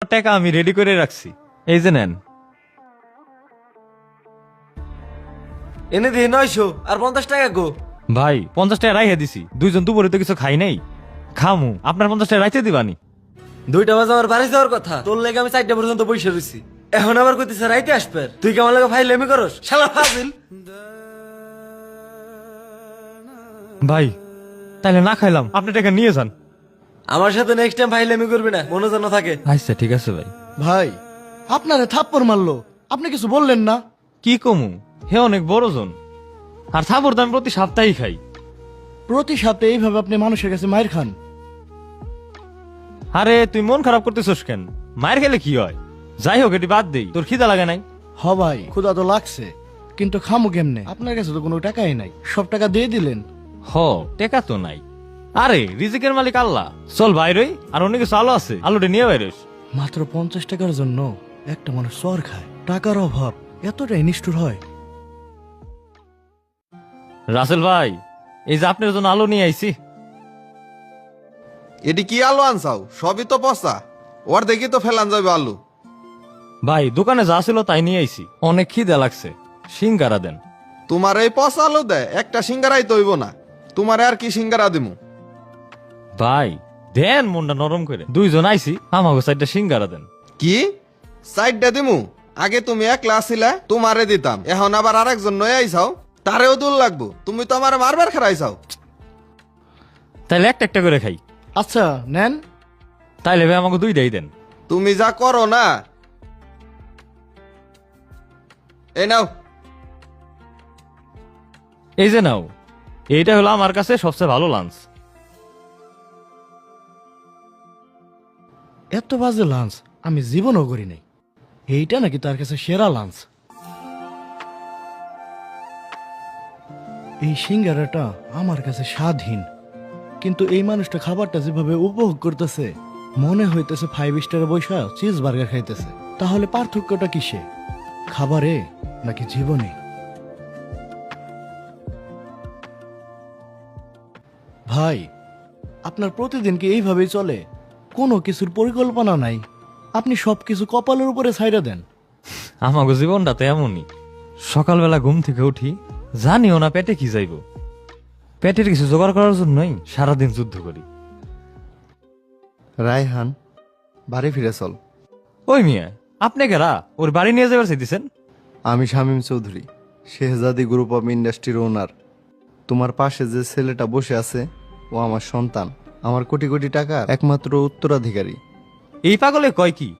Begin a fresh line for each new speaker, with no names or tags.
টাকা আমি রেডি করে রাখছি, এই যে নেন।
এনে দিয়ে 900 আর 50 টাকা গো।
ভাই 50 টাকা রাইহে দিছি, দুইজন দুপুরে তো কিছু খাই নাই, খামু আপনার 50 টাকা রাইতে দিবানি।
2টা বাজে আমার বাড়ি যাওয়ার কথা, তোর লেগে আমি 4টা পর্যন্ত বসে রইছি। এখন আবার কইতেছে রাইতে আসবে, তুই কেমন লাগে ভাই লেমি করস শালা ফাজিল।
ভাই তাইলে না খাইলাম, আপনি টাকা নিয়ে যান।
আমার সাথে নেক্সট টাইম ভাই লেমি করবি না, মনে যেন থাকে।
আচ্ছা ঠিক আছে ভাই।
ভাই আপনারে থাপ্পড় মারলো, আপনি কিছু বললেন না?
কি কমু, হে অনেক বড় জন, আর থাপড় তো আমি প্রতি সপ্তাহেই খাই।
প্রতি সপ্তাহে এইভাবে আপনি মানুষের কাছে মায়ের খান?
আরে তুই মন খারাপ করতেছস কেন, মায়ের খেলে কি হয়, যাই হোক এটি বাদ দেই, তোর খিদা লাগে নাই?
হ ভাই ক্ষুধা তো লাগছে, কিন্তু খামু কেমনে? আপনার কাছে তো কোনো টাকাই নাই, সব টাকা দিয়ে দিলেন।
হ টেকা তো নাই। আরে রিজিকের মালিক আল্লাহ, চল বাইরই, আর অনেক কিছু আলো আছে, আলুটা নিয়ে বাইরস।
মাত্র 50 টাকার জন্য একটা মানুষ চর খায়, টাকার অভাব এতটাই নিষ্ঠুর হয়?
রাসেল ভাই, এই যে আপনার জন্য আলো নিয়ে আইছি।
এটি কি আলু আনছাও? সবই তো পচা, ওর দেখি তো ফেলান যাবে আলু।
ভাই দোকানে যা ছিল তাই নিয়ে আইছি, অনেক খিদে লাগছে, সিঙ্গারা দেন।
তোমার এই পচা আলু দে, একটা সিঙ্গারাই তো হইব না, তোমার আর কি সিঙ্গারা দিমু?
ভাই দেন মনটা নরম করে, দুইজন আইছি, আমাকে চারটা সিঙ্গারা দেন।
কি সাইডটা দিমু? আগে তুমি একলা আসিলা, তোমারে দিতাম, এখন আবার আরেকজন নয় আইসাও, তারেও দূর লাগবো, তুমি তো আমার মারবার খারাইছাও।
তাইলে একটা একটা করে খাই।
আচ্ছা নেন।
তাইলে ভাই আমাকে দুইটাই দেন।
তুমি যা করো না, এই নাও।
এই যে নাও, এইটা হলো আমার কাছে সবচেয়ে ভালো লাঞ্চ।
এত বাজে লাঞ্চ আমি জীবনও করি নাই, এইটা নাকি তার কাছে সেরা লাঞ্চ। এই সিঙ্গারাটা আমার কাছে স্বাদহীন, কিন্তু এই মানুষটা খাবারটা যেভাবে উপভোগ করতেছে, মনে হইতেছে 5 স্টারে বৈশা চিজ বার্গার খাইতেছে। তাহলে পার্থক্যটা কিসে, খাবারে নাকি জীবনে? ভাই আপনার প্রতিদিন কি এইভাবেই চলে? কোনো কিছুর পরিকল্পনা নাই, আপনি সবকিছু কপালের উপরে ছাইড়া দেন।
আমাকে জীবনটা তো এমনই, সকালবেলা ঘুম থেকে উঠি, জানিও না পেটে কি যাইব, পেটের কিছু জোগাড় করার জন্যই সারাদিন যুদ্ধ করি।
রায়হান, বাড়ি ফিরে চল।
ওই মিয়া, আপনি কেরা ওর বাড়ি নিয়ে যাবার চাইতেছেন?
আমি শামীম চৌধুরী, শেহজাদি গ্রুপ অফ ইন্ডাস্ট্রির ওনার। তোমার পাশে যে ছেলেটা বসে আছে, ও আমার সন্তান, আমার কোটি কোটি টাকার একমাত্র উত্তরাধিকারী।
এই পাগলে কয় কি,